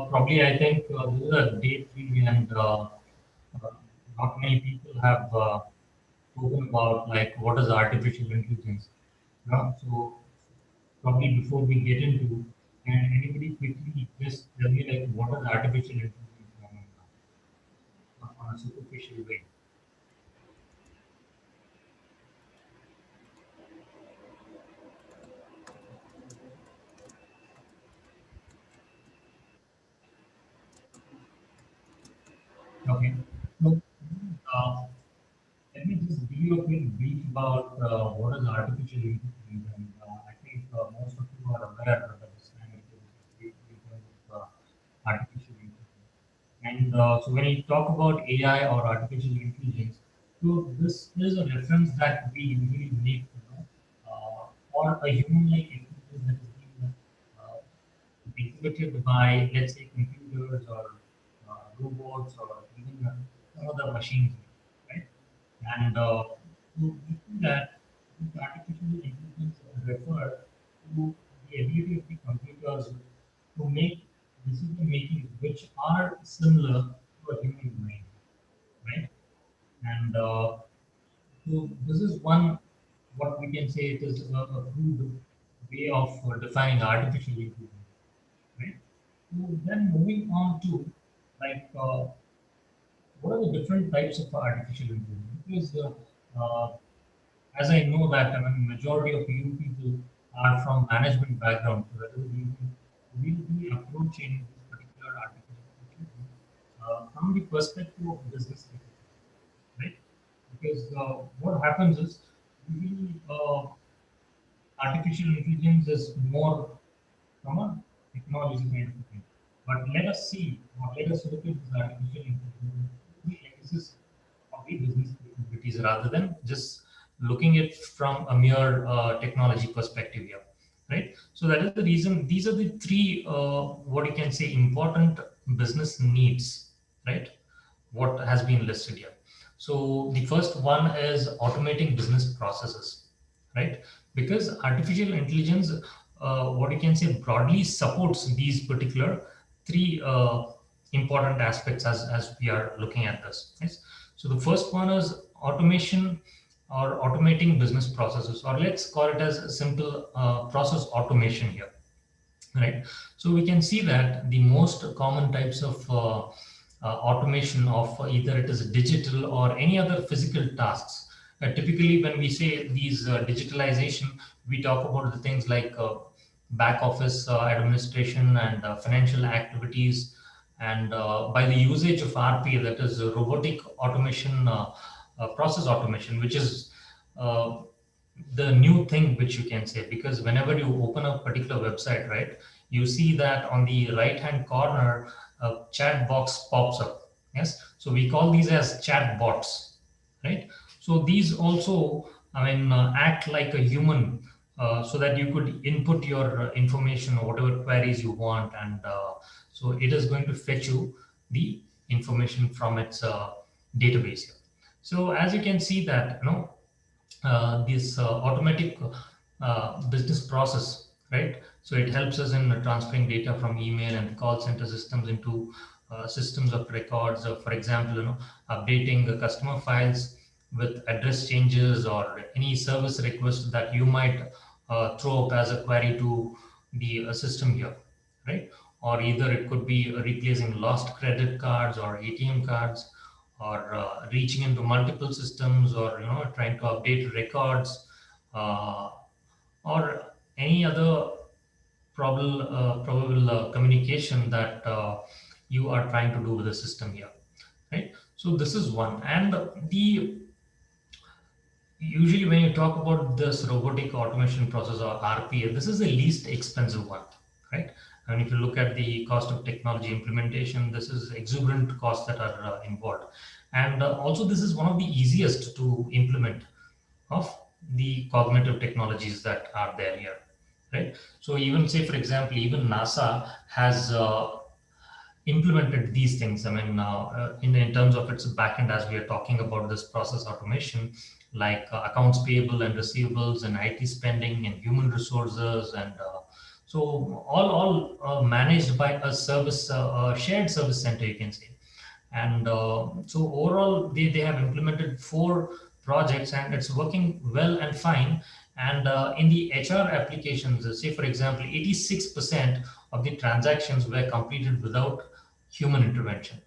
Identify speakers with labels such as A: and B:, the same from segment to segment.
A: probably I think this is a day three, and not many people have spoken about like what is artificial intelligence. So probably before we get into, and anybody quickly just tell me like what is artificial intelligence on a superficial way. Okay. So uh, let me just give you a quick brief about what is artificial intelligence. And I think most of you are aware of this kind of thing in terms of artificial intelligence. And so when you talk about AI or artificial intelligence, so this is a reference that we usually make, or a human-like intelligence that is being exhibited by, let's say, computers or robots or even some other machines, right? And to do that, this artificial intelligence refer to the ability of the computers to make decision making which are similar to a human mind, right? And so this is one, what we can say it is a crude way of defining artificial intelligence, right? So then moving on to like what are the different types of artificial intelligence? Because as I know that I mean, majority of you people are from management background, so that is the reason we'll be approaching this particular artificial intelligence from the perspective of business, right? Because what happens is usually artificial intelligence is more from a technology kind of thing. But let us see, or let us look at this artificial intelligence, the axis of the business capabilities rather than just looking at from a mere technology perspective here, right? So that is the reason these are the three, what you can say, important business needs, right? What has been listed here. So the first one is automating business processes, right? Because artificial intelligence, what you can say, broadly supports these particular three important aspects as we are looking at this. Yes. So the first one is automation or automating business processes, or let's call it as a simple process automation here, right? So we can see that the most common types of automation of either it is digital or any other physical tasks. Typically, when we say these digitalization, we talk about the things like back office administration and financial activities, and by the usage of RPA, that is robotic automation, process automation, which is uh, the new thing which you can say, because whenever you open a particular website, right, you see that on the right hand corner a chat box pops up. Yes, so we call these as chat bots, right? So these also, I mean, act like a human, so that you could input your information or whatever queries you want, and so it is going to fetch you the information from its database here. So as you can see that, this automatic business process, right? So it helps us in transferring data from email and call center systems into systems of records. For example, updating the customer files with address changes or any service request that you might throw up as a query to the system here, right? Or either it could be replacing lost credit cards or ATM cards, or reaching into multiple systems, or trying to update records, uh, or any other probable communication that you are trying to do with the system here, right? So this is one. And the usually when you talk about this robotic automation process or RPA, this is the least expensive one, right? And if you look at the cost of technology implementation, this is exuberant costs that are involved. And also this is one of the easiest to implement of the cognitive technologies that are there here, right? So even say, for example, even NASA has implemented these things. I mean, in terms of its backend, as we are talking about this process automation, like accounts payable and receivables and IT spending and human resources, and So all managed by a service, shared service center, you can say. And so overall, they have implemented 4 projects, and it's working well and fine. And in the HR applications, say for example, 86% of the transactions were completed without human intervention.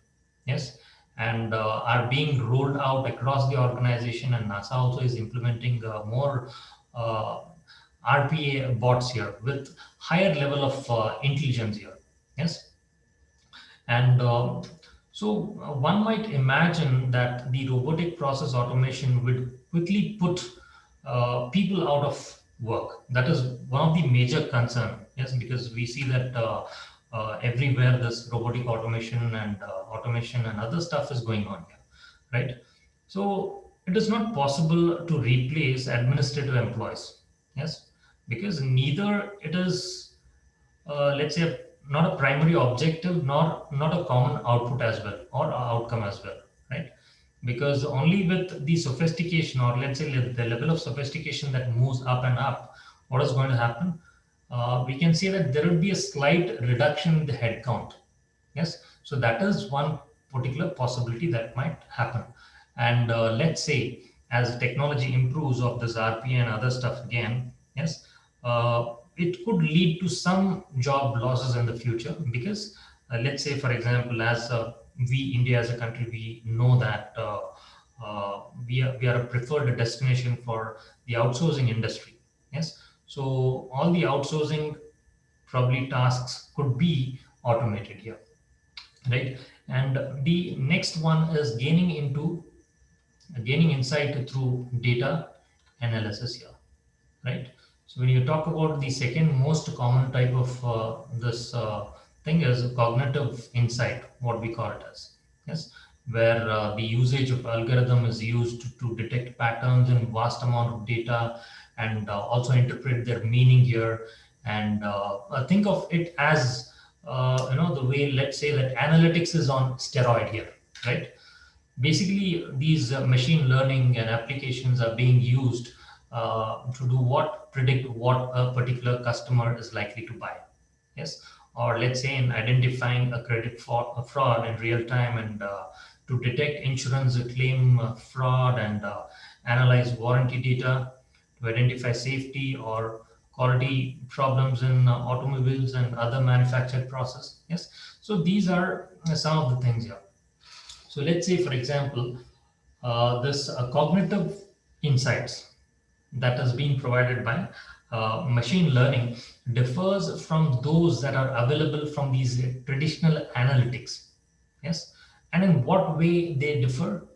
A: Yes, and are being rolled out across the organization. And NASA also is implementing more uh, RPA bots here with higher level of intelligence here. Yes, and one might imagine that the robotic process automation would quickly put people out of work. That is one of the major concern. Yes, because we see that everywhere this robotic automation and other stuff is going on here, right? So it is not possible to replace administrative employees. Yes, because neither it is, let's say, not a primary objective nor not a common output as well, or outcome as well, right? Because only with the sophistication, or let's say the level of sophistication that moves up and up, what is going to happen, we can say that there will be a slight reduction in the head count. Yes, so that is one particular possibility that might happen. And let's say as technology improves of this RPA and other stuff again, yes, it could lead to some job losses in the future. Because let's say, for example, as we India as a country, we know that we are a preferred destination for the outsourcing industry. Yes, so all the outsourcing probably tasks could be automated here, right? And the next one is gaining insight through data analysis here, right? So when you talk about the second most common type of this thing is cognitive insight, what we call it as. Yes, where the usage of algorithm is used to detect patterns in vast amount of data, and also interpret their meaning here. And think of it as the way, let's say, that analytics is on steroid here, right? Basically, these machine learning and applications are being used to do what? Predict what a particular customer is likely to buy. Yes, or let's say in identifying a credit fraud in real time, and to detect insurance claim fraud, and analyze warranty data to identify safety or quality problems in automobiles and other manufactured process. Yes, so these are some of the things here. So let's say, for example, this cognitive insights that has been provided by machine learning differs from those that are available from these traditional analytics. Yes, and in what way they differ?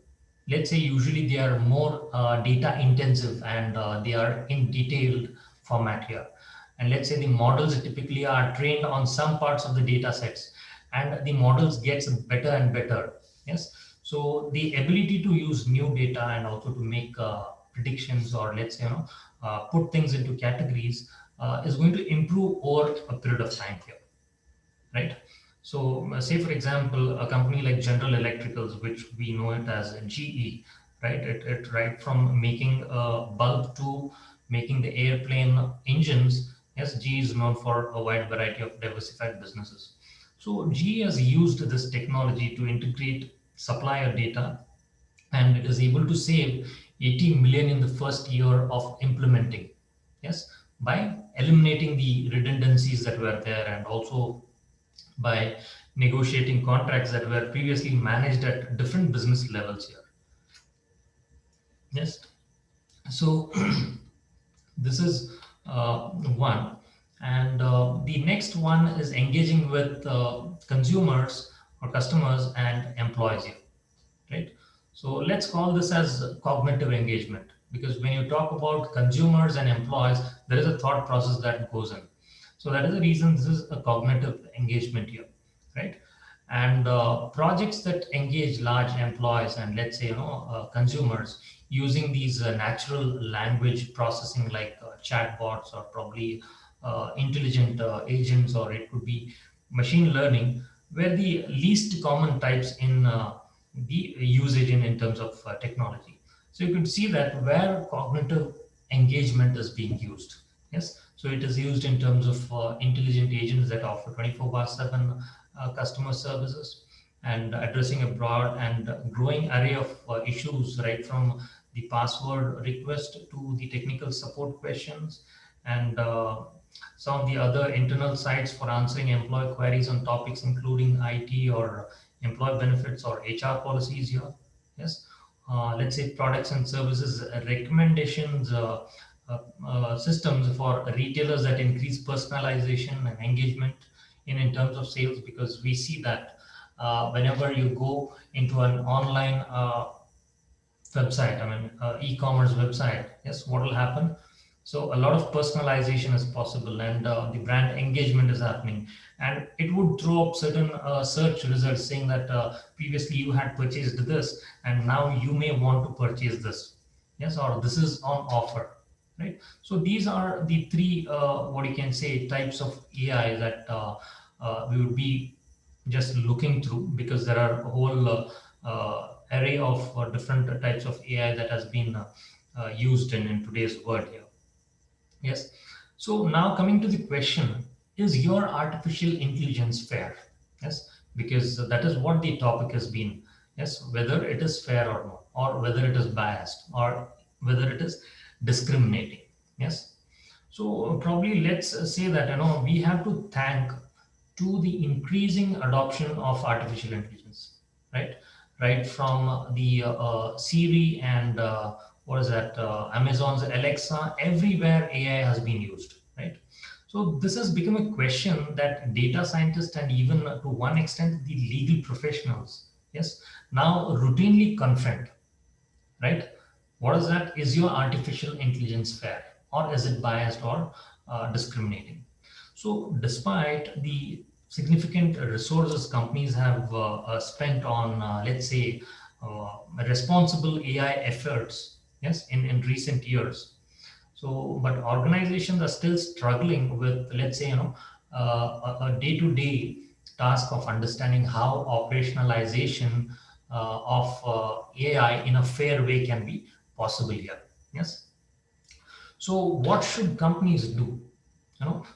A: Let's say usually they are more data intensive, and they are in detailed format here. And let's say the models typically are trained on some parts of the data sets, and the models gets better and better. Yes, so the ability to use new data and also to make predictions, or let's say, put things into categories, is going to improve over a period of time here, right? So, say for example, a company like General Electricals, which we know it as GE, right? It right from making a bulb to making the airplane engines. Yes, GE is known for a wide variety of diversified businesses. So, GE has used this technology to integrate supplier data, and it is able to save 80 million in the first year of implementing. Yes, by eliminating the redundancies that were there, and also by negotiating contracts that were previously managed at different business levels here. Yes, so this is one. And the next one is engaging with consumers or customers and employees here, right? So let's call this as cognitive engagement, because when you talk about consumers and employees, there is a thought process that goes in. So that is the reason this is a cognitive engagement here, right? And projects that engage large employees and, let's say, consumers using these natural language processing, like chatbots, or probably intelligent agents, or it could be machine learning, were the least common types in the usage in terms of technology. So you can see that where cognitive engagement is being used. Yes, So it is used in terms of intelligent agents that offer 24/7 customer services and addressing a broad and growing array of issues, right from the password request to the technical support questions and some of the other internal sites for answering employee queries on topics including IT or employee benefits or HR policies here. Yes. Let's say products and services recommendations systems for retailers that increase personalization and engagement in terms of sales, because we see that whenever you go into an online website, I mean, e-commerce website, yes, what will happen? So a lot of personalization is possible, and the brand engagement is happening, and it would throw up certain search results saying that previously you had purchased this, and now you may want to purchase this, yes, or this is on offer, right? So these are the three, what you can say, types of AI that we would be just looking through, because there are a whole array of different types of AI that has been used in today's world here. Yes. So now coming to the question, is your artificial intelligence fair? Yes, because that is what the topic has been. Yes, whether it is fair or not, or whether it is biased, or whether it is discriminating. Yes. So probably let's say that we have to thank to the increasing adoption of artificial intelligence, right? Right from the Siri and what is that? Amazon's Alexa. Everywhere AI has been used, right? So this has become a question that data scientists and even to one extent the legal professionals, yes, now routinely confront, right? What is that? Is your artificial intelligence fair, or is it biased or discriminating? So, despite the significant resources companies have spent on, let's say, responsible AI efforts, yes, in recent years. So, but organizations are still struggling with, let's say, a day-to-day task of understanding how operationalization of AI in a fair way can be possible here. Yes. So, what should companies do?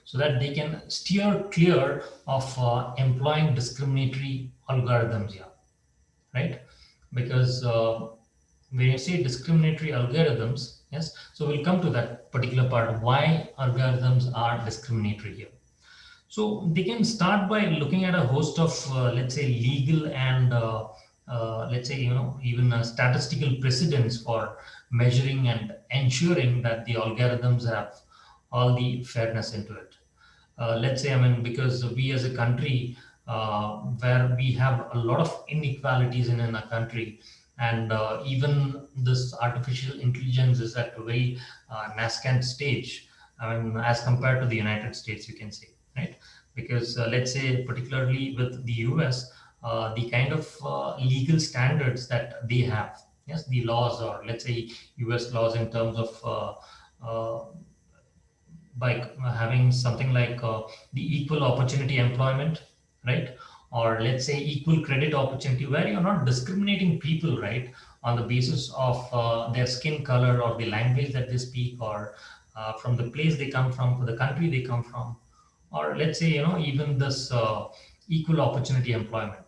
A: So that they can steer clear of employing discriminatory algorithms here, right? Because when you say discriminatory algorithms, yes, so we'll come to that particular part, why algorithms are discriminatory here. So they can start by looking at a host of, let's say, legal and let's say, even statistical precedents for measuring and ensuring that the algorithms have all the fairness into it. Let's say, I mean, because we as a country, where we have a lot of inequalities in our country, and even this artificial intelligence is at a very nascent stage, I mean, as compared to the United States, you can say, right? Because let's say, particularly with the US, the kind of legal standards that they have, yes, the laws, or let's say US laws in terms of by having something like the equal opportunity employment, right? Or let's say equal credit opportunity, where you're not discriminating people, right, on the basis of their skin color or the language that they speak, or from the place they come from, to the country they come from, or let's say, even this equal opportunity employment,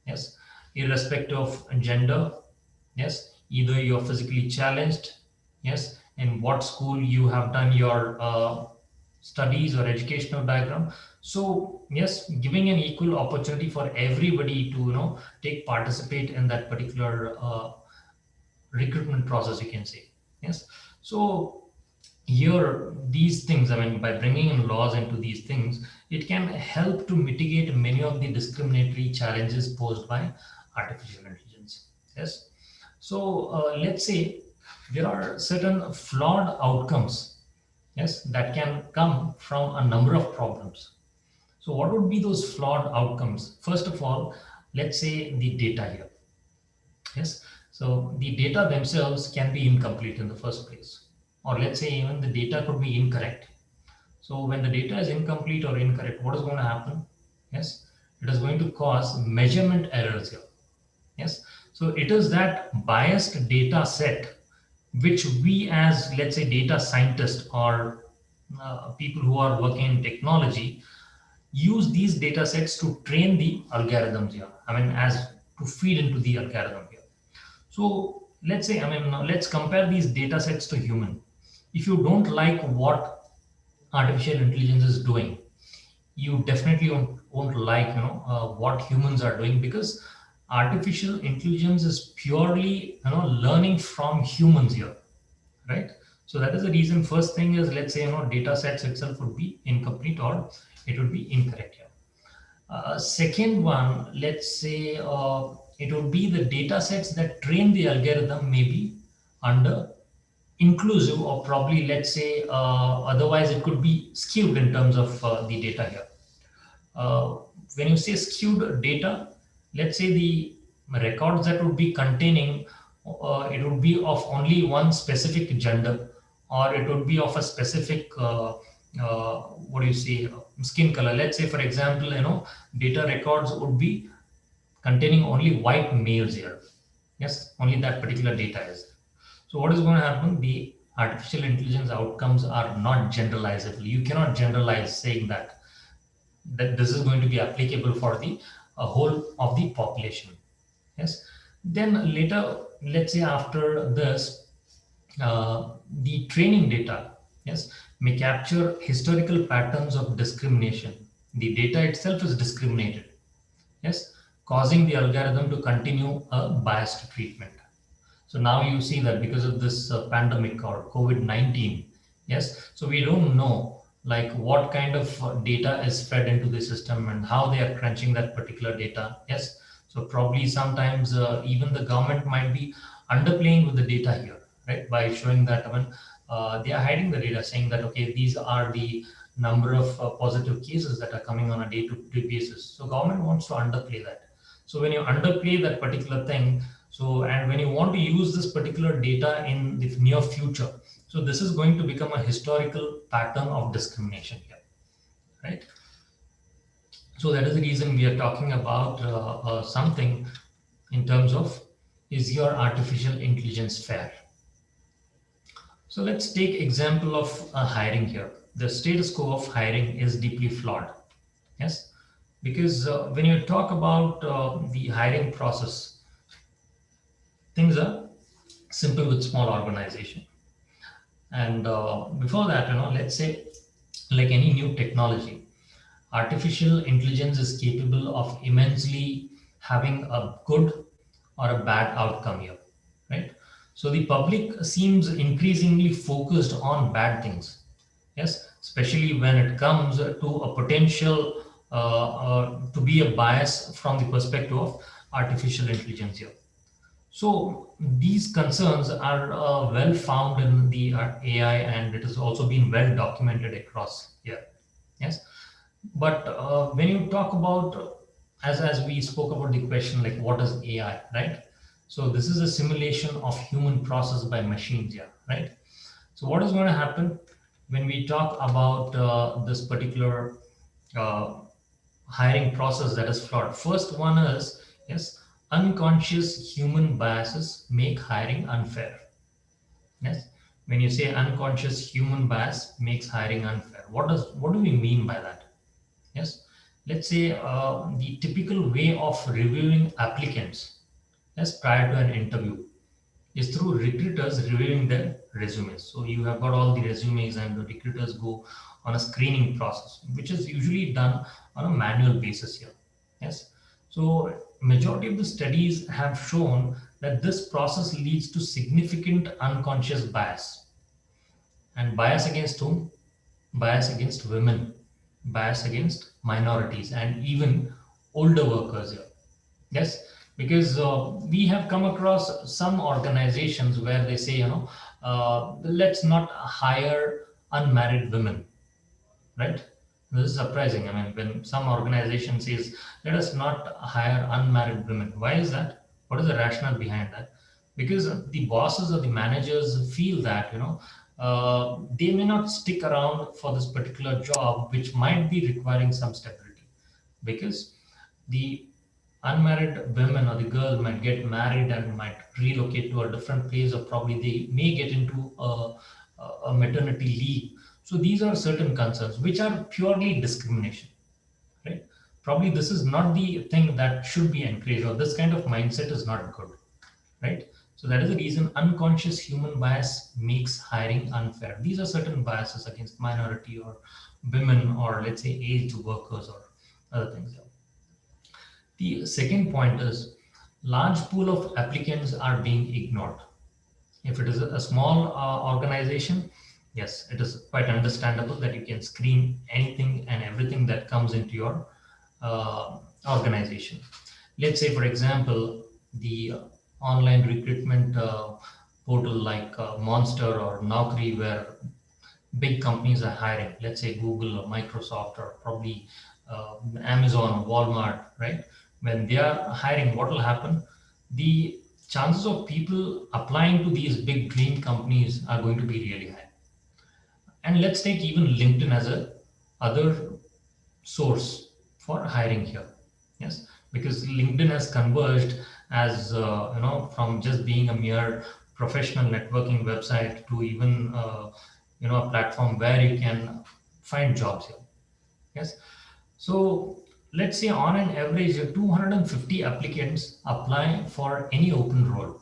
A: yes, irrespective of gender, yes, either you're physically challenged, yes, in what school you have done your studies or educational background. So yes, giving an equal opportunity for everybody to take participate in that particular recruitment process, you can say. Yes. So here, these things, I mean, by bringing in laws into these things, it can help to mitigate many of the discriminatory challenges posed by artificial intelligence. Yes. So let's say there are certain flawed outcomes, yes, that can come from a number of problems. So what would be those flawed outcomes? First of all, let's say the data here. Yes. So the data themselves can be incomplete in the first place. Or let's say even the data could be incorrect. So when the data is incomplete or incorrect, what is going to happen? Yes, it is going to cause measurement errors here. Yes. So it is that biased data set which we as, let's say, data scientists or people who are working in technology use these data sets to train the algorithms here. I mean, as to feed into the algorithm here. So let's say, I mean, now let's compare these data sets to human. If you don't like what artificial intelligence is doing, you definitely won't like, what humans are doing, because artificial intelligence is purely, learning from humans here, right? So that is the reason. First thing is, let's say, data sets itself would be incomplete or it would be incorrect here. Second one, let's say, it would be the data sets that train the algorithm may be under inclusive, or probably, let's say, otherwise it could be skewed in terms of the data here. uh, when you say skewed data, let's say the records that would be containing, it would be of only one specific gender, or it would be of a specific, what do you say, skin color. Let's say, for example, data records would be containing only white males here. Yes, only that particular data is. So what is going to happen? The artificial intelligence outcomes are not generalizable. You cannot generalize saying that this is going to be applicable for the whole of the population. Yes. Then later, let's say after this, the training data, yes, may capture historical patterns of discrimination. The data itself is discriminated, yes, causing the algorithm to continue a biased treatment. So now you see that because of this pandemic or COVID-19, yes, so we don't know like what kind of data is fed into the system and how they are crunching that particular data. Yes, so probably sometimes even the government might be underplaying with the data here, right? By showing that, I mean, they are hiding the data, saying that, okay, these are the number of positive cases that are coming on a day-to-day basis. So government wants to underplay that. So when you underplay that particular thing, so, and when you want to use this particular data in the near future, so this is going to become a historical pattern of discrimination here, right? So that is the reason we are talking about something in terms of, is your artificial intelligence fair? So let's take example of hiring here. The status quo of hiring is deeply flawed. Yes, because when you talk about the hiring process, things are simple with small organization. And before that, let's say, like any new technology, artificial intelligence is capable of immensely having a good or a bad outcome here, right? So the public seems increasingly focused on bad things, yes, especially when it comes to a potential to be a bias from the perspective of artificial intelligence here. So these concerns are well found in the AI, and it has also been well documented across here. Yes, but when you talk about, as we spoke about the question, like what is AI, right? So this is a simulation of human process by machines, yeah, right? So what is going to happen when we talk about this particular uh, hiring process that is flawed? First one is, yes, unconscious human biases make hiring unfair. Yes, when you say unconscious human bias makes hiring unfair, what do we mean by that? Yes, let's say the typical way of reviewing applicants, yes, prior to an interview is through recruiters reviewing their resumes. So you have got all the resumes, and the recruiters go on a screening process, which is usually done on a manual basis here. Yes. So majority of the studies have shown that this process leads to significant unconscious bias. And bias against whom? Bias against women, bias against minorities, and even older workers here. Yes, because we have come across some organizations where they say, let's not hire unmarried women, right? This is surprising. I mean, when some organization says, let us not hire unmarried women, why is that? What is the rationale behind that? Because the bosses or the managers feel that, they may not stick around for this particular job, which might be requiring some stability, because the unmarried women or the girl might get married and might relocate to a different place, or probably they may get into a maternity leave. So these are certain concerns which are purely discrimination, right? Probably this is not the thing that should be encouraged, or this kind of mindset is not good, right? So that is the reason unconscious human bias makes hiring unfair. These are certain biases against minority or women, or let's say aged workers or other things. The second point is large pool of applicants are being ignored. If it is a small organization, yes, it is quite understandable that you can screen anything and everything that comes into your organization. Let's say, for example, the online recruitment portal like Monster or Naukri, where big companies are hiring, let's say Google or Microsoft or probably Amazon, Walmart, right? When they are hiring, what will happen? The chances of people applying to these big dream companies are going to be really high. And let's take even LinkedIn as a other source for hiring here. Yes, because LinkedIn has converged as from just being a mere professional networking website to even a platform where you can find jobs here. Yes, so let's say on an average 250 applicants apply for any open role.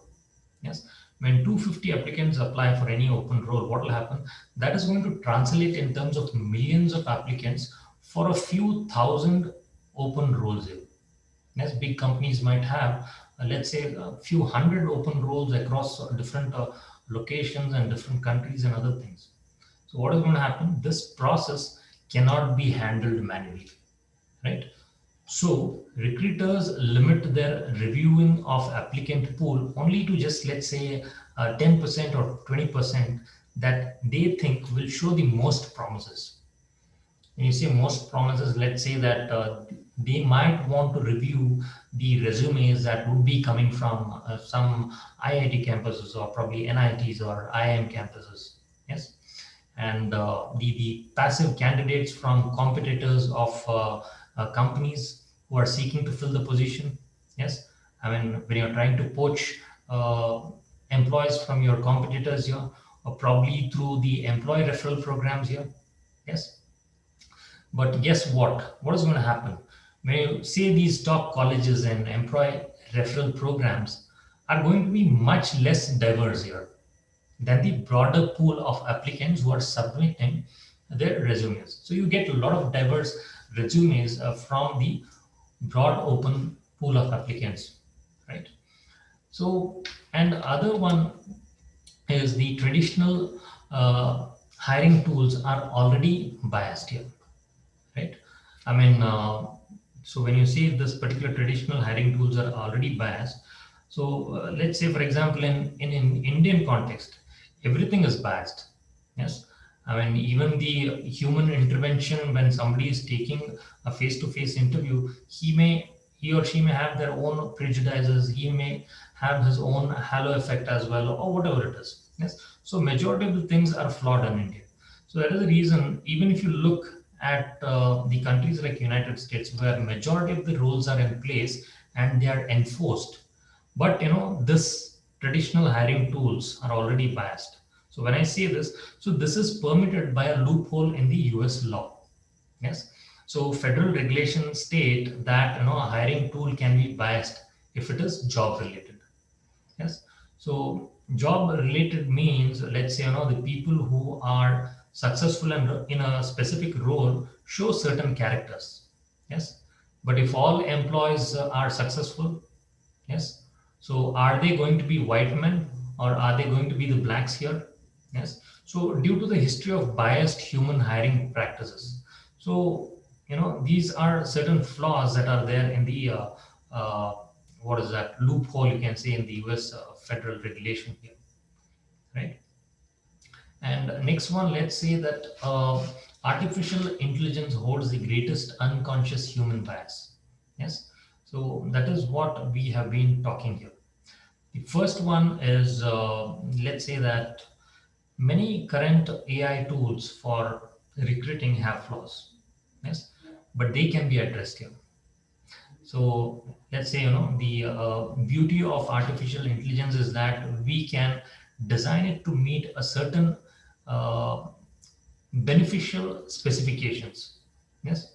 A: Yes, when 250 applicants apply for any open role, what will happen? That is going to translate in terms of millions of applicants for a few thousand open roles here. Yes, big companies might have, let's say, a few hundred open roles across different locations and different countries and other things. So what is going to happen? This process cannot be handled manually, right? So recruiters limit their reviewing of applicant pool only to just, let's say, 10% or 20% that they think will show the most promises. When you say most promises, let's say that they might want to review the resumes that would be coming from some IIT campuses or probably NITs or IIM campuses. Yes, and the passive candidates from competitors of companies who are seeking to fill the position. Yes, I mean, when you're trying to poach employees from your competitors here, or probably through the employee referral programs here. Yes, but guess what? What is going to happen? When you say these top colleges and employee referral programs are going to be much less diverse here than the broader pool of applicants who are submitting their resumes. So you get a lot of diverse resumes from the broad open pool of applicants, right? So, and other one is the traditional hiring tools are already biased here, right? I mean, so when you say this particular traditional hiring tools are already biased, so let's say, for example, in Indian context, everything is biased. Yes, I mean, even the human intervention when somebody is taking a face-to-face interview, he or she may have their own prejudices. He may have his own halo effect as well, or whatever it is. Yes, so majority of the things are flawed in India. So that is the reason, even if you look at the countries like United States, where majority of the rules are in place and they are enforced, but this traditional hiring tools are already biased. So when I say this, so this is permitted by a loophole in the US law. Yes, so federal regulations state that a hiring tool can be biased if it is job related. Yes. So job related means, let's say, the people who are successful in a specific role show certain characters. Yes. But if all employees are successful, yes. So are they going to be white men or are they going to be the blacks here? Yes. So due to the history of biased human hiring practices, so these are certain flaws that are there in the uh, what is that loophole, you can say, in the US federal regulation here, right? And next one, let's say that artificial intelligence holds the greatest unconscious human bias. Yes, so that is what we have been talking here. The first one is, let's say that many current AI tools for recruiting have flaws. Yes, but they can be addressed here. So let's say, the beauty of artificial intelligence is that we can design it to meet a certain uh, beneficial specifications. Yes,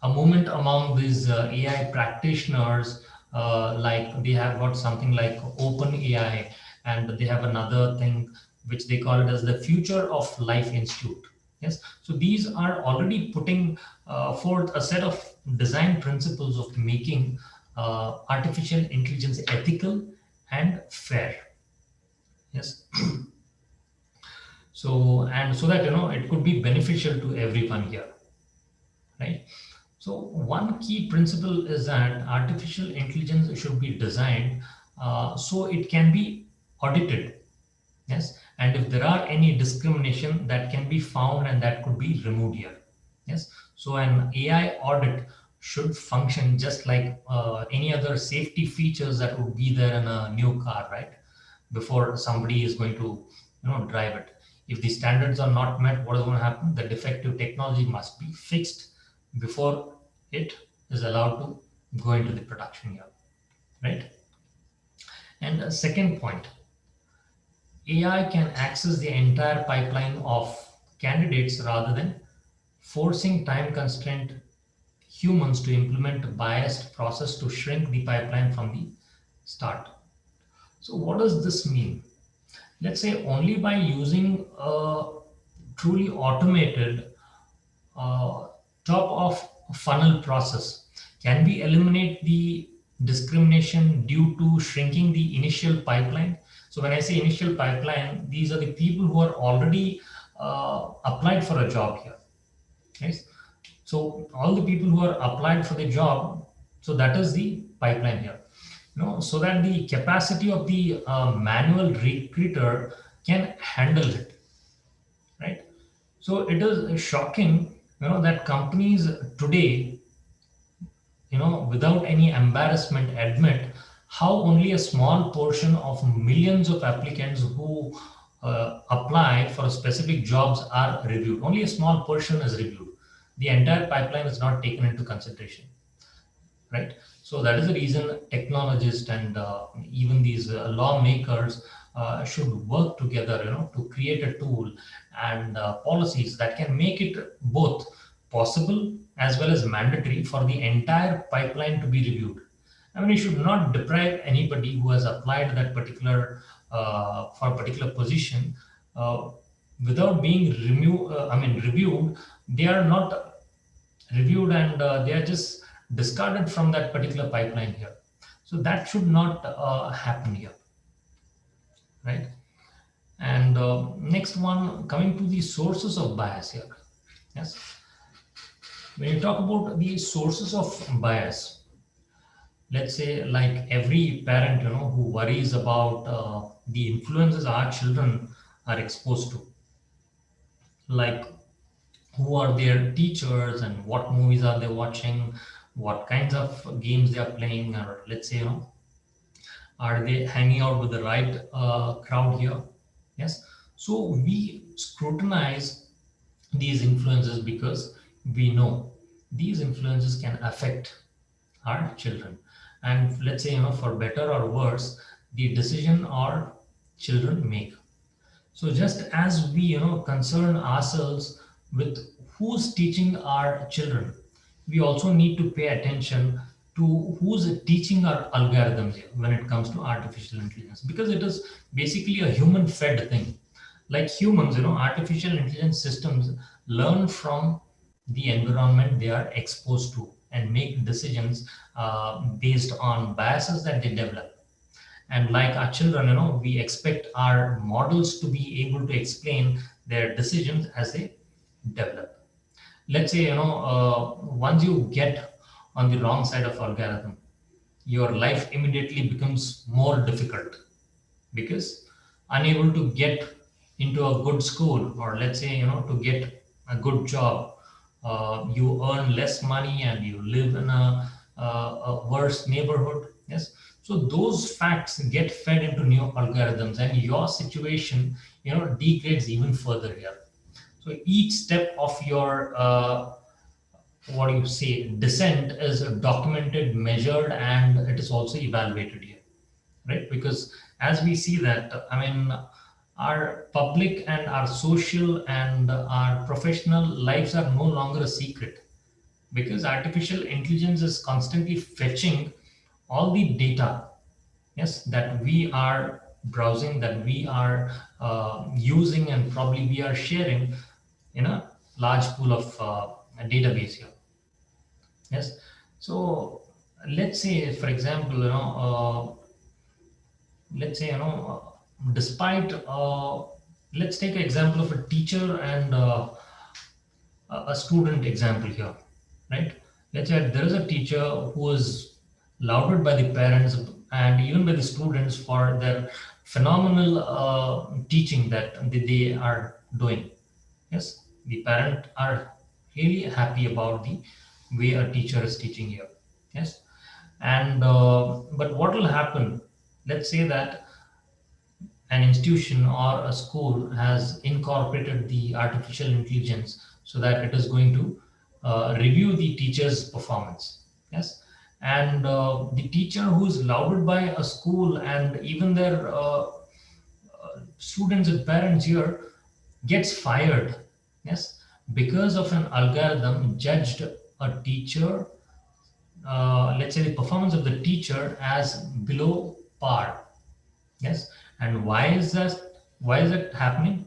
A: a movement among these AI practitioners, like they have got something like Open AI, and they have another thing which they call it as the Future of Life Institute. Yes, so these are already putting forth a set of design principles of making artificial intelligence ethical and fair. Yes, so and so that it could be beneficial to everyone here, right? So one key principle is that artificial intelligence should be designed so it can be audited. Yes, and if there are any discrimination that can be found and that could be removed here. Yes, so an AI audit should function just like any other safety features that would be there in a new car, right? Before somebody is going to drive it, if the standards are not met, what is going to happen? The defective technology must be fixed before it is allowed to go into the production here, right? And a second point, AI can access the entire pipeline of candidates rather than forcing time constrained humans to implement a biased process to shrink the pipeline from the start. So what does this mean? Let's say only by using a truly automated uh, top of funnel process can we eliminate the discrimination due to shrinking the initial pipeline. So when I say initial pipeline, these are the people who are already applied for a job here, right? So all the people who are applied for the job, so that is the pipeline here, so that the capacity of the manual recruiter can handle it, right? So it is shocking, that companies today, without any embarrassment, admit how only a small portion of millions of applicants who apply for specific jobs are reviewed. Only a small portion is reviewed. The entire pipeline is not taken into consideration, right? So that is the reason technologists and even these lawmakers should work together, to create a tool and policies that can make it both possible as well as mandatory for the entire pipeline to be reviewed. I mean, you should not deprive anybody who has applied that particular for a particular position uh, without being reviewed. They are not reviewed, and they are just discarded from that particular pipeline here. So that should not happen here, right? And next one, coming to the sources of bias here. Yes, when you talk about the sources of bias, let's say like every parent who worries about the influences our children are exposed to, like who are their teachers and what movies are they watching, what kinds of games they are playing, or let's say are they hanging out with the right crowd here. Yes, so we scrutinize these influences because we know these influences can affect our children, and let's say for better or worse, the decision our children make. So just as we, concern ourselves with who's teaching our children, we also need to pay attention to who's teaching our algorithms here when it comes to artificial intelligence, because it is basically a human fed thing. Like humans, artificial intelligence systems learn from the environment they are exposed to and make decisions based on biases that they develop. And like our children, we expect our models to be able to explain their decisions as they develop. Let's say, once you get on the wrong side of algorithm, your life immediately becomes more difficult because unable to get into a good school, or let's say to get a good job, you earn less money and you live in a worse neighborhood. Yes, so those facts get fed into new algorithms and your situation degrades even further here. So each step of your what do you say descent is documented, measured, and it is also evaluated here, right? Because as we see that, I mean, our public and our social and our professional lives are no longer a secret, because artificial intelligence is constantly fetching all the data, yes, that we are browsing, that we are using, and probably we are sharing in a large pool of database here. Yes. So let's say, for example, let's say, despite, let's take an example of a teacher and a student example here, right? Let's say there is a teacher who is lauded by the parents and even by the students for their phenomenal teaching that they are doing. Yes, the parent are really happy about the way a teacher is teaching here. Yes, and but what will happen? Let's say that an institution or a school has incorporated the artificial intelligence so that it is going to review the teacher's performance. Yes, and the teacher who is lauded by a school and even their students and parents here gets fired. Yes, because of an algorithm judged a teacher, let's say the performance of the teacher as below par. Yes, and why is that? Why is it happening?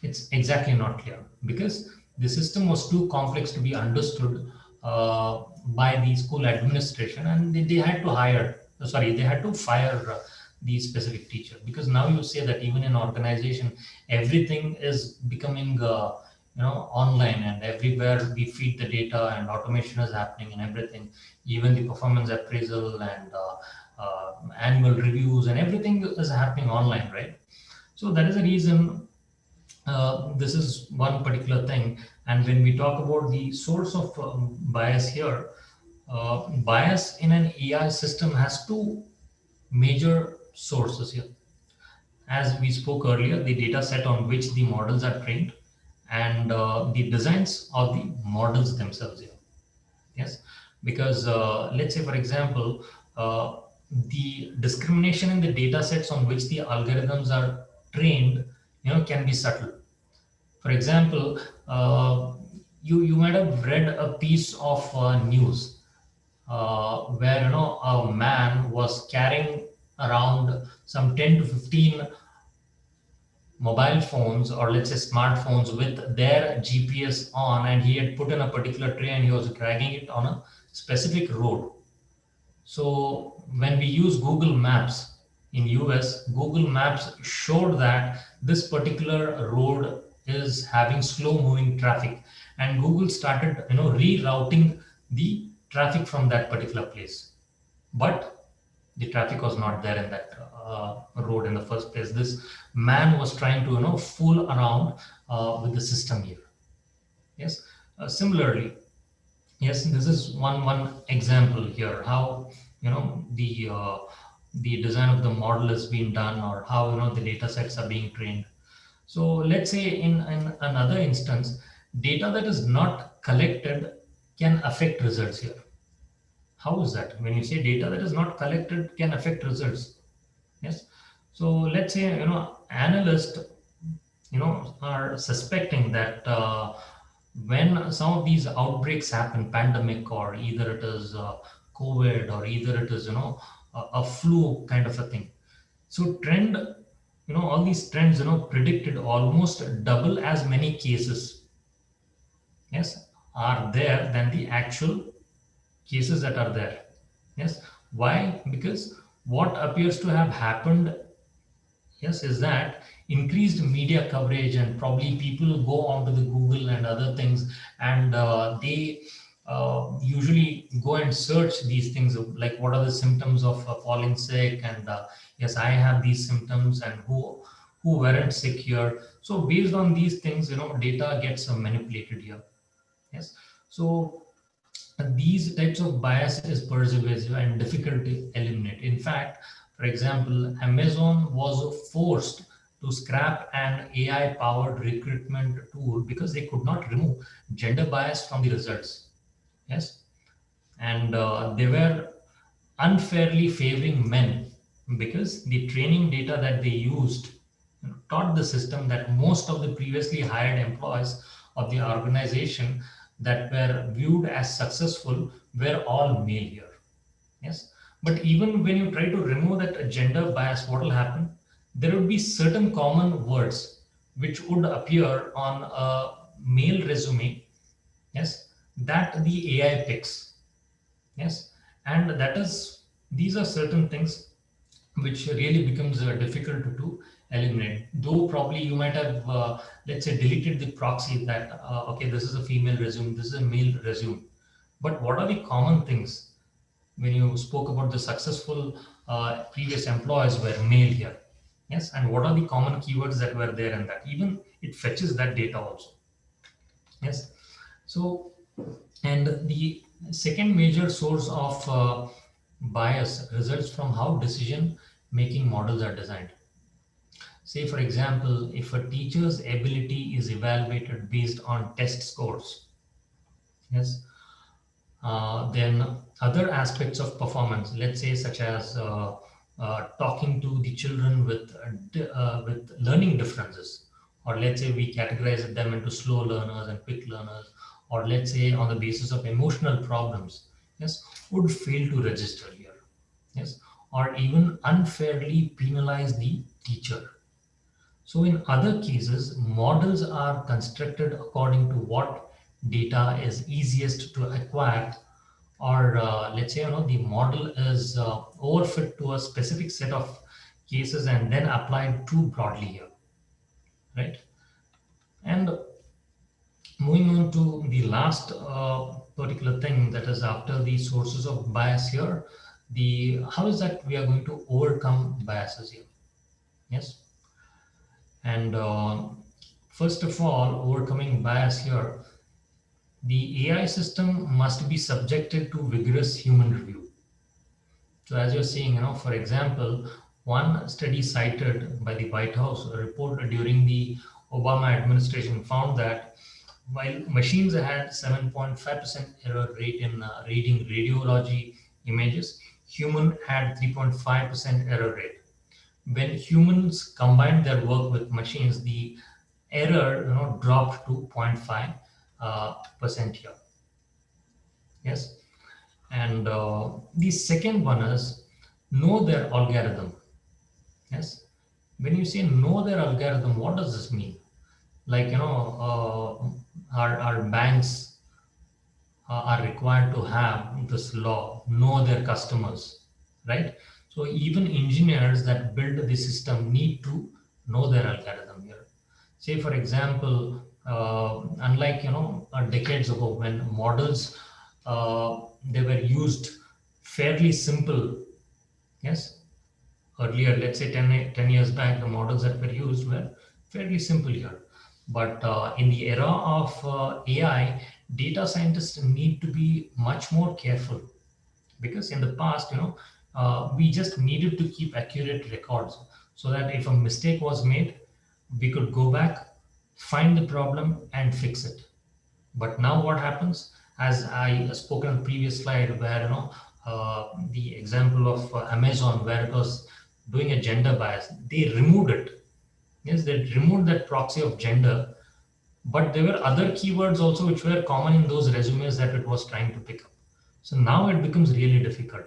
A: It's exactly not clear, because the system was too complex to be understood by the school administration, and they had to hire, sorry, they had to fire the specific teacher. Because now you say that even in organization, everything is becoming, online, and everywhere we feed the data and automation is happening and everything, even the performance appraisal and annual reviews and everything is happening online, right? So that is the reason, this is one particular thing. And when we talk about the source of bias here, bias in an AI system has two major sources here. As we spoke earlier, the data set on which the models are trained, and the designs of the models themselves here. Yes, because let's say, for example, the discrimination in the data sets on which the algorithms are trained, can be subtle. For example, you might have read a piece of news where a man was carrying around some 10 to 15 mobile phones, or let's say smartphones, with their GPS on, and he had put in a particular tray and he was dragging it on a specific road. So when we use Google Maps in US, Google Maps showed that this particular road is having slow moving traffic, and Google started rerouting the traffic from that particular place. But the traffic was not there in that road in the first place. This man was trying to fool around with the system here. Yes. Similarly, yes, this is one example here, how the design of the model is being done, or how the data sets are being trained. So let's say in another instance, data that is not collected can affect results here. How is that? When you say data that is not collected can affect results, yes. So let's say analysts are suspecting that when some of these outbreaks happen, pandemic, or either it is COVID, or either it is a flu kind of a thing. So trend, all these trends predicted almost double as many cases, yes, are there than the actual cases that are there. Yes, why? Because what appears to have happened, yes, is that increased media coverage, and probably people go onto the Google and other things, and they usually go and search these things, like what are the symptoms of falling sick, and yes, I have these symptoms, and who weren't sick here. So based on these things, data gets manipulated here. Yes, so these types of bias is pervasive and difficult to eliminate. In fact, for example, Amazon was forced to scrap an AI powered recruitment tool because they could not remove gender bias from the results. Yes, and they were unfairly favoring men because the training data that they used, taught the system that most of the previously hired employees of the organization that were viewed as successful were all male here. Yes. But even when you try to remove that gender bias, what will happen? There would be certain common words which would appear on a male resume, yes, that the AI picks. Yes. And that is, these are certain things which really becomes difficult to eliminate. Though probably you might have, let's say, deleted the proxy that, okay, this is a female resume, this is a male resume. But what are the common things? When you spoke about the successful previous employees were male here. Yes, and what are the common keywords that were there in that? Even it fetches that data also. Yes, so, and the second major source of bias results from how decision making models are designed. Say, for example, if a teacher's ability is evaluated based on test scores, yes, then other aspects of performance, let's say, such as talking to the children with learning differences, or let's say we categorize them into slow learners and quick learners, or let's say on the basis of emotional problems, yes, would fail to register here, yes, or even unfairly penalize the teacher. So in other cases, models are constructed according to what data is easiest to acquire, or let's say, the model is overfit to a specific set of cases and then applied too broadly here, right? And moving on to the last particular thing, that is after the sources of bias here, the how is that we are going to overcome biases here? Yes, and first of all, overcoming bias here, the AI system must be subjected to vigorous human review. So as you're seeing, for example, one study cited by the White House, a report during the Obama administration, found that while machines had 7.5% error rate in reading radiology images, human had 3.5% error rate. When humans combined their work with machines, the error dropped to 0.5 percent here. Yes, and the second one is know their algorithm. Yes, when you say know their algorithm, what does this mean? Like, our banks are required to have this law, know their customers, right? So even engineers that build the system need to know their algorithm here. Say, for example, unlike, decades ago when models, they were used fairly simple. Yes, earlier, let's say 10 years back, the models that were used were fairly simple here. But in the era of AI, data scientists need to be much more careful, because in the past, we just needed to keep accurate records so that if a mistake was made, we could go back, find the problem, and fix it. But now what happens, as I spoke on the previous slide, where the example of Amazon, where it was doing a gender bias, they removed it. Yes, they removed that proxy of gender, but there were other keywords also which were common in those resumes that it was trying to pick up. So now it becomes really difficult.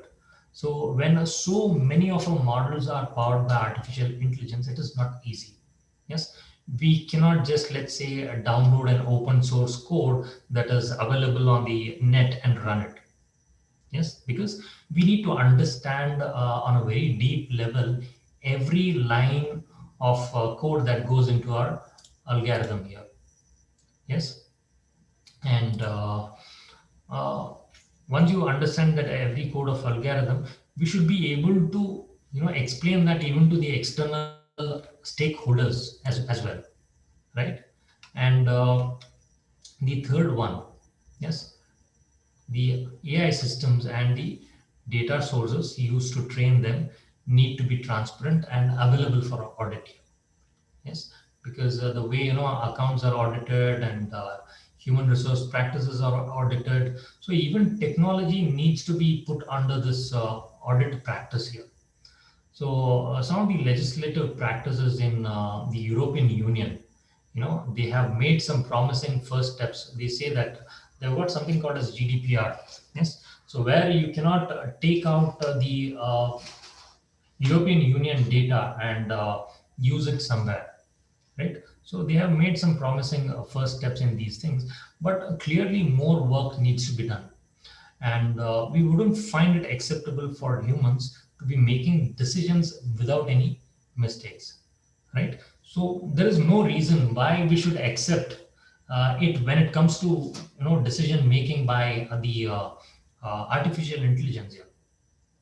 A: So when so many of our models are powered by artificial intelligence, it is not easy. Yes, we cannot just, let's say, download an open source code that is available on the net and run it. Yes, because we need to understand on a very deep level every line of code that goes into our algorithm here. Yes, and uh, once you understand that every code of algorithm, we should be able to explain that even to the external stakeholders as well, right? And the third one, yes, the AI systems and the data sources used to train them need to be transparent and available for audit. Yes, because the way accounts are audited and human resource practices are audited, so even technology needs to be put under this audit practice here. So some of the legislative practices in the European Union, they have made some promising first steps. They say that they've got something called as GDPR. Yes. So where you cannot take out the European Union data and use it somewhere, right? So they have made some promising first steps in these things, but clearly more work needs to be done. And we wouldn't find it acceptable for humans to be making decisions without any mistakes, right? So there is no reason why we should accept it when it comes to decision making by artificial intelligence here.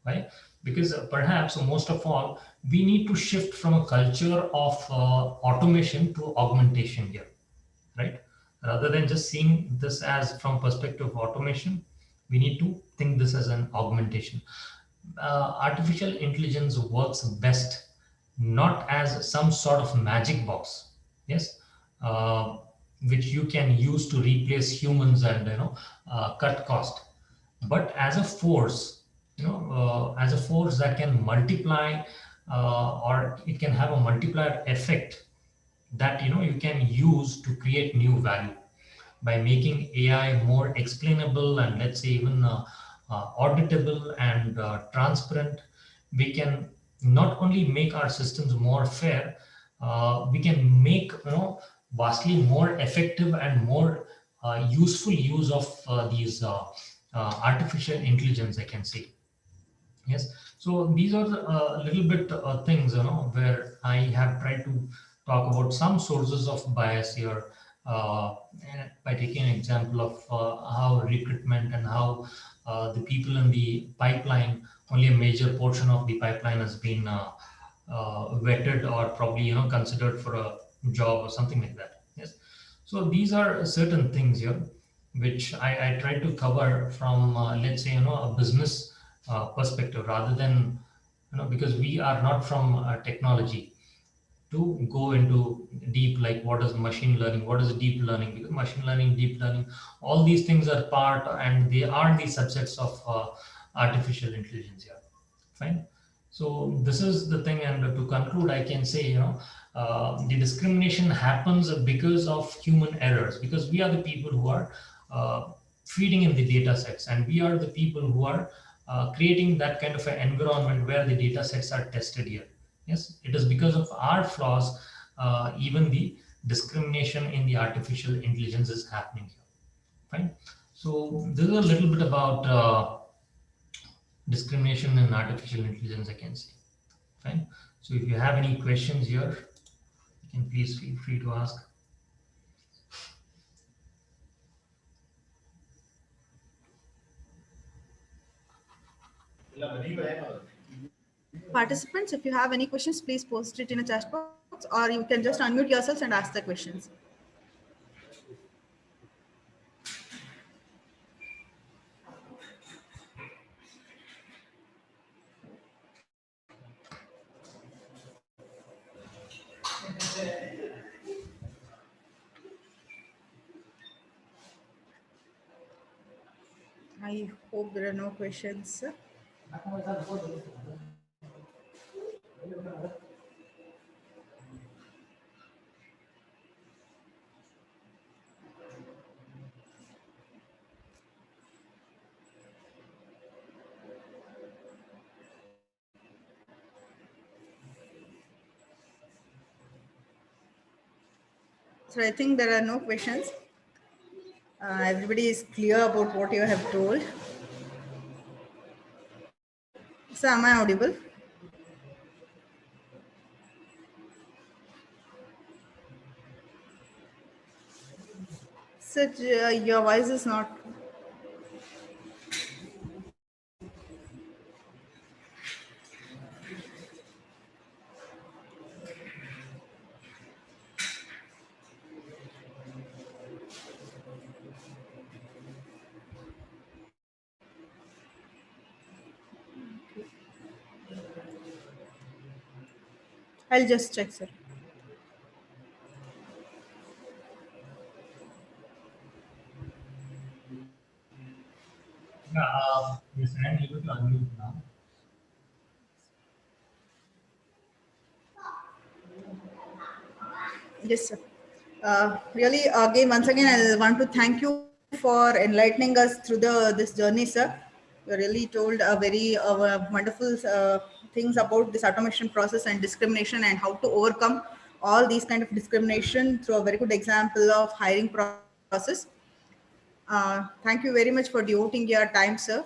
A: Right? Because perhaps most of all, we need to shift from a culture of automation to augmentation here, right? Rather than just seeing this as from perspective of automation, we need to think this as an augmentation. Artificial intelligence works best not as some sort of magic box, yes, uh, which you can use to replace humans and cut cost, but as a force, as a force that can multiply, or it can have a multiplier effect that you can use to create new value by making AI more explainable and, let's say, even auditable and transparent. We can not only make our systems more fair, we can make vastly more effective and more useful use of these artificial intelligence, I can say. Yes. So these are a little bit things, where I have tried to talk about some sources of bias here, and by taking an example of how recruitment and how the people in the pipeline, only a major portion of the pipeline has been vetted or probably considered for a job or something like that. Yes. So these are certain things here which I try to cover from, let's say, a business perspective, rather than, because we are not from technology to go into deep, like what is machine learning, what is deep learning, because machine learning, deep learning, all these things are part and they are the subsets of artificial intelligence here. Fine. So this is the thing, and to conclude, I can say, the discrimination happens because of human errors, because we are the people who are uh, feeding in the data sets, and we are the people who are creating that kind of an environment where the data sets are tested here. Yes, it is because of our flaws, even the discrimination in the artificial intelligence is happening here. Fine. So this is a little bit about discrimination in artificial intelligence, I can say. Fine. So if you have any questions here, you can please feel free to ask.
B: Participants, if you have any questions, please post it in a chat box, or you can just unmute yourselves and ask the questions. I hope there are no questions. So I think there are no questions. Everybody is clear about what you have told. So am I audible? So your voice is not. I'll just check, sir.
A: Yeah, yes, I am able to unmute now.
B: Yes, sir. Really, again, once again, I want to thank you for enlightening us through this journey, sir. You really told a very wonderful things about this automation process and discrimination and how to overcome all these kind of discrimination through a very good example of hiring process. Thank you very much for devoting your time, sir.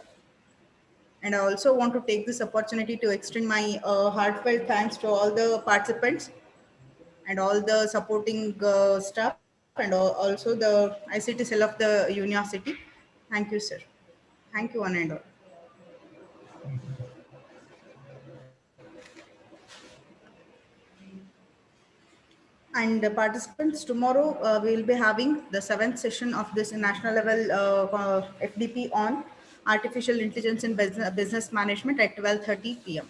B: And I also want to take this opportunity to extend my heartfelt thanks to all the participants and all the supporting staff and also the ICT cell of the university. Thank you, sir. Thank you, one and all. And participants, tomorrow we will be having the seventh session of this national level FDP on artificial intelligence in business management at 12:30 p.m.